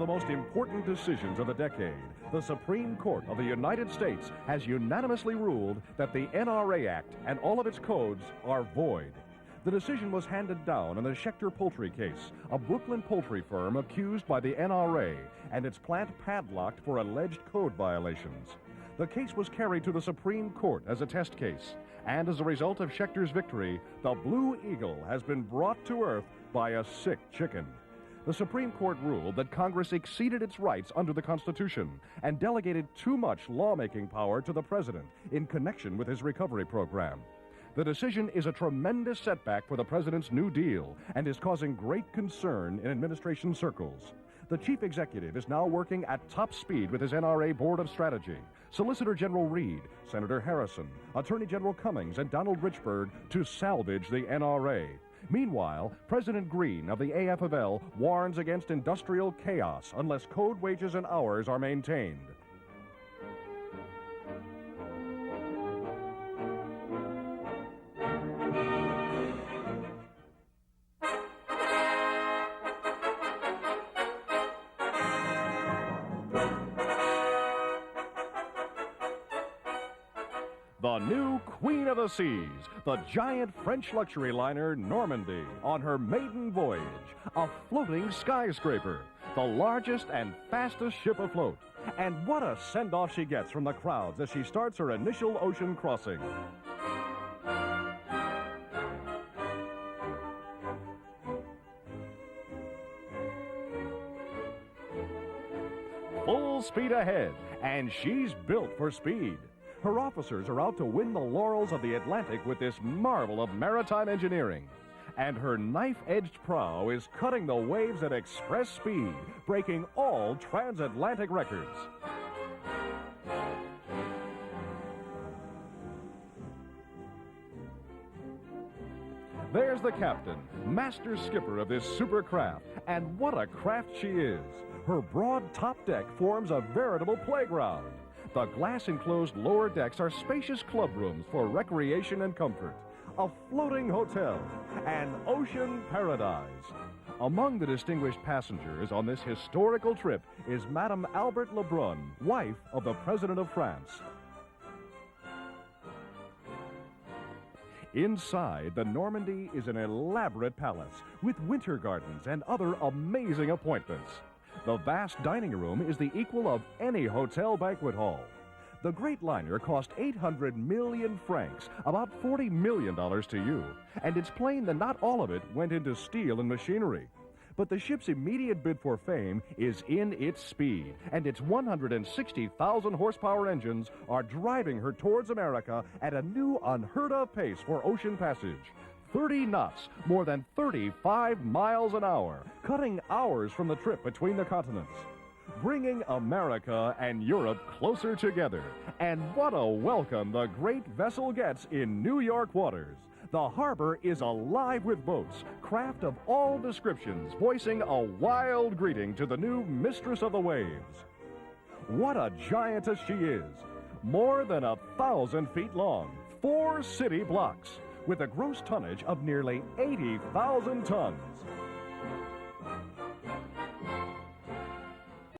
the most important decisions of the decade, the Supreme Court of the United States has unanimously ruled that the NRA Act and all of its codes are void. The decision was handed down in the Schechter Poultry case, a Brooklyn poultry firm accused by the NRA and its plant padlocked for alleged code violations. The case was carried to the Supreme Court as a test case, and as a result of Schechter's victory, the Blue Eagle has been brought to earth by a sick chicken. The Supreme Court ruled that Congress exceeded its rights under the Constitution and delegated too much lawmaking power to the President in connection with his recovery program. The decision is a tremendous setback for the President's New Deal and is causing great concern in administration circles. The Chief Executive is now working at top speed with his NRA Board of Strategy, Solicitor General Reed, Senator Harrison, Attorney General Cummings, and Donald Richburg to salvage the NRA. Meanwhile, President Green of the AFL warns against industrial chaos unless code wages and hours are maintained. The new Queen of the Seas, the giant French luxury liner Normandie, on her maiden voyage, a floating skyscraper, the largest and fastest ship afloat. And what a send-off she gets from the crowds as she starts her initial ocean crossing. Full speed ahead, and she's built for speed. Her officers are out to win the laurels of the Atlantic with this marvel of maritime engineering. And her knife-edged prow is cutting the waves at express speed, breaking all transatlantic records. There's the captain, master skipper of this super craft, and what a craft she is. Her broad top deck forms a veritable playground. The glass-enclosed lower decks are spacious club rooms for recreation and comfort, a floating hotel, an ocean paradise. Among the distinguished passengers on this historical trip is Madame Albert Lebrun, wife of the President of France. Inside, the Normandie is an elaborate palace with winter gardens and other amazing appointments. The vast dining room is the equal of any hotel banquet hall. The great liner cost 800 million francs, about $40 million to you, and it's plain that not all of it went into steel and machinery. But the ship's immediate bid for fame is in its speed, and its 160,000 horsepower engines are driving her towards America at a new unheard-of pace for ocean passage. 30 knots, more than 35 miles an hour, cutting hours from the trip between the continents. Bringing America and Europe closer together. And what a welcome the great vessel gets in New York waters. The harbor is alive with boats, craft of all descriptions, voicing a wild greeting to the new mistress of the waves. What a giantess she is. More than 1,000 feet long, 4 city blocks, with a gross tonnage of nearly 80,000 tons.